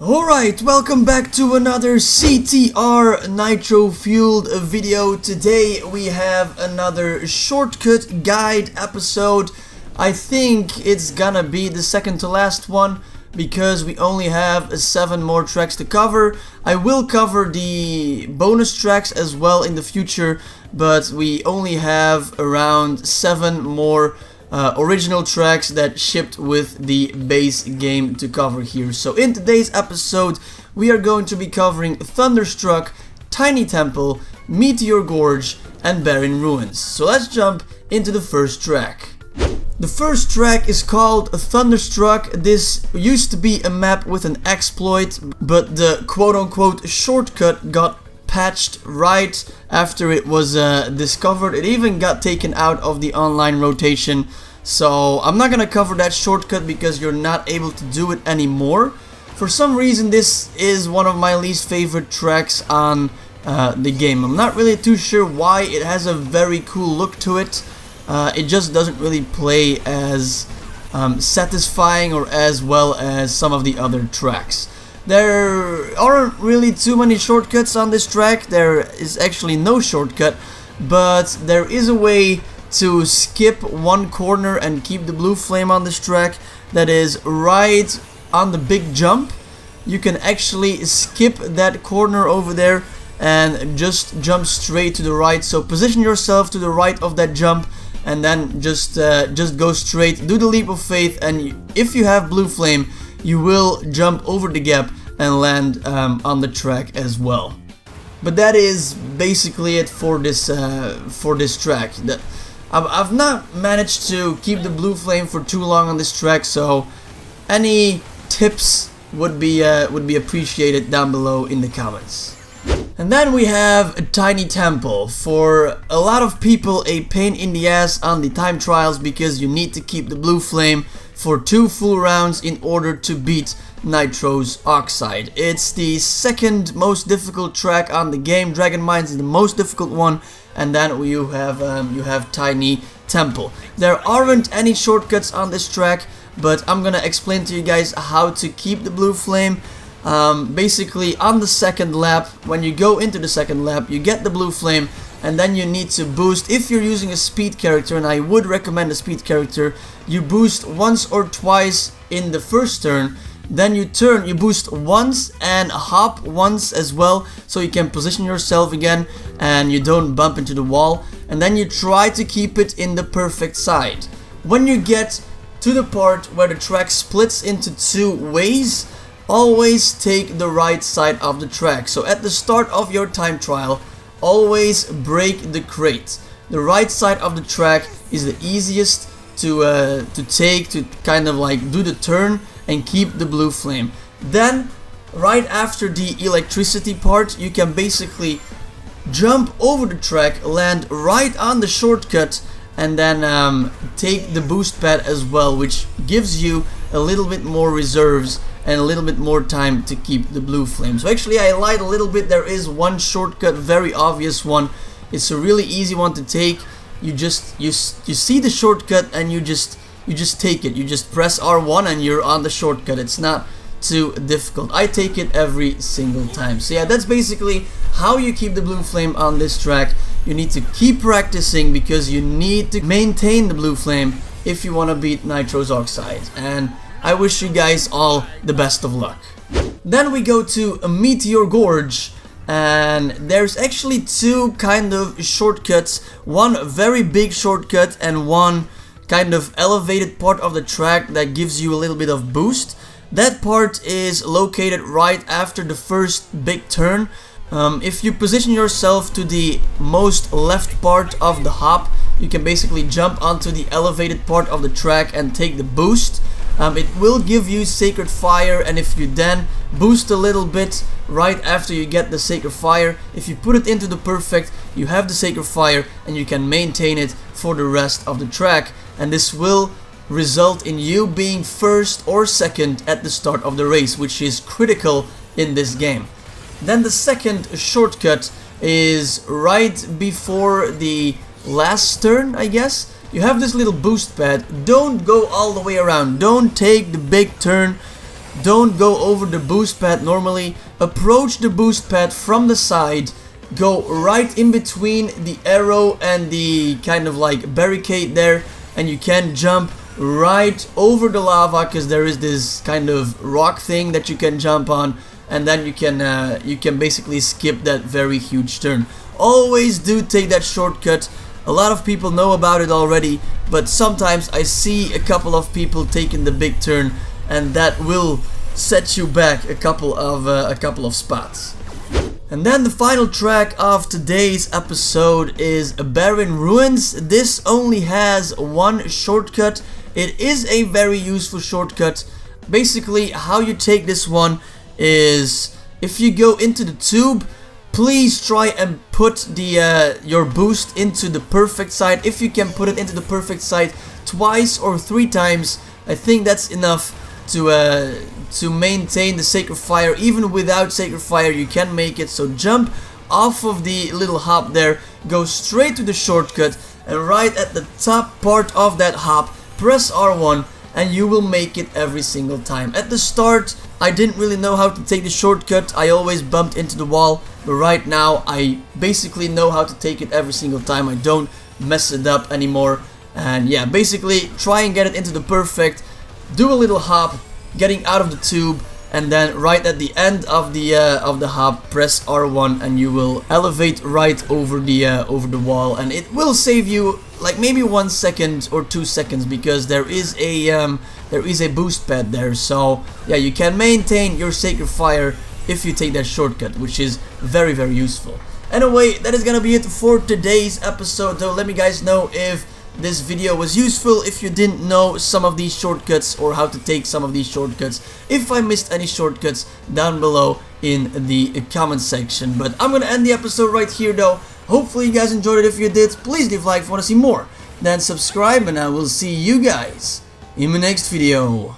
Alright, welcome back to another CTR nitro-fueled video. Today we have another shortcut guide episode. I think it's gonna be the second to last one because we only have 7 more tracks to cover. I will cover the bonus tracks as well in the future, but we only have around 7 more original tracks that shipped with the base game to cover here. So in today's episode we are going to be covering Thunderstruck, Tiny Temple, Meteor Gorge and Barin Ruins. So let's jump into the first track. The first track is called Thunderstruck. This used to be a map with an exploit, but the quote-unquote shortcut got patched right after it was discovered. It even got taken out of the online rotation, so I'm not gonna cover that shortcut because you're not able to do it anymore. For some reason this is one of my least favorite tracks on the game. I'm not really too sure why. It has a very cool look to it. It just doesn't really play as satisfying or as well as some of the other tracks. There aren't really too many shortcuts on this track. There is actually no shortcut, but there is a way to skip one corner and keep the blue flame on this track. That is right on the big jump. You can actually skip that corner over there and just jump straight to the right. So position yourself to the right of that jump and then just go straight, do the leap of faith, and if you have blue flame you will jump over the gap and land on the track as well. But that is basically it for this track. I've not managed to keep the blue flame for too long on this track, so any tips would be appreciated down below in the comments. And then we have a Tiny Temple. For a lot of people, a pain in the ass on the time trials because you need to keep the blue flame for 2 full rounds in order to beat Nitro's Oxide. It's the second most difficult track on the game. Dragon Mines is the most difficult one, and then you have Tiny Temple. There aren't any shortcuts on this track, but I'm gonna explain to you guys how to keep the blue flame. Basically on the second lap, when you go into the second lap, you get the blue flame and then you need to boost. If you're using a speed character, and I would recommend a speed character, you boost once or twice in the first turn, then you boost once and hop once as well, so you can position yourself again and you don't bump into the wall, and then you try to keep it in the perfect side. When you get to the part where the track splits into 2 ways, always take the right side of the track. So at the start of your time trial, always break the crate. The right side of the track is the easiest to take, to kind of like do the turn and keep the blue flame. Then right after the electricity part, you can basically jump over the track, land right on the shortcut, and then take the boost pad as well, which gives you a little bit more reserves and a little bit more time to keep the blue flame. So actually I lied a little bit. There is one shortcut, very obvious one. It's a really easy one to take. You see the shortcut and you just take it. You just press R1 and you're on the shortcut. It's not too difficult. I take it every single time. So yeah, that's basically how you keep the blue flame on this track. You need to keep practicing because you need to maintain the blue flame if you want to beat Nitro's Oxide. And I wish you guys all the best of luck. Then we go to a Meteor Gorge, and there's actually 2 kind of shortcuts. One very big shortcut and one kind of elevated part of the track that gives you a little bit of boost. That part is located right after the first big turn. If you position yourself to the most left part of the hop, you can basically jump onto the elevated part of the track and take the boost. It will give you Sacred Fire, and if you then boost a little bit right after you get the Sacred Fire, if you put it into the perfect, you have the Sacred Fire and you can maintain it for the rest of the track, and this will result in you being first or second at the start of the race, which is critical in this game. Then the second shortcut is right before the last turn, I guess. You have this little boost pad. Don't go all the way around. Don't take the big turn. don't go over the boost pad normally. Approach the boost pad from the side, go right in between the arrow and the kind of like barricade there, and you can jump right over the lava because there is this kind of rock thing that you can jump on, and then you can basically skip that very huge turn. Always do take that shortcut. A lot of people know about it already, but sometimes I see a couple of people taking the big turn, and that will set you back a couple of spots. And then the final track of today's episode is Barin Ruins. This only has one shortcut. It is a very useful shortcut. Basically, how you take this one is if you go into the tube, please try and put your boost into the perfect side. If you can put it into the perfect side twice or 3 times, I think that's enough to maintain the Sacred Fire. Even without Sacred Fire, you can make it. So jump off of the little hop there, go straight to the shortcut, and right at the top part of that hop, press R1, and you will make it every single time. At the start, I didn't really know how to take the shortcut. I always bumped into the wall, but right now I basically know how to take it every single time. I don't mess it up anymore. And yeah, basically try and get it into the perfect, do a little hop, getting out of the tube, and then right at the end of the hop, press R1, and you will elevate right over the wall, and it will save you like maybe 1 second or 2 seconds because there is a boost pad there. So yeah, you can maintain your Sacred Fire if you take that shortcut, which is very, very useful. Anyway, that is gonna be it for today's episode though. Let me guys know if this video was useful, if you didn't know some of these shortcuts or how to take some of these shortcuts, if I missed any shortcuts down below in the comment section. But I'm gonna end the episode right here though. Hopefully you guys enjoyed it. If you did, please leave a like if you want to see more, then subscribe, and I will see you guys in my next video.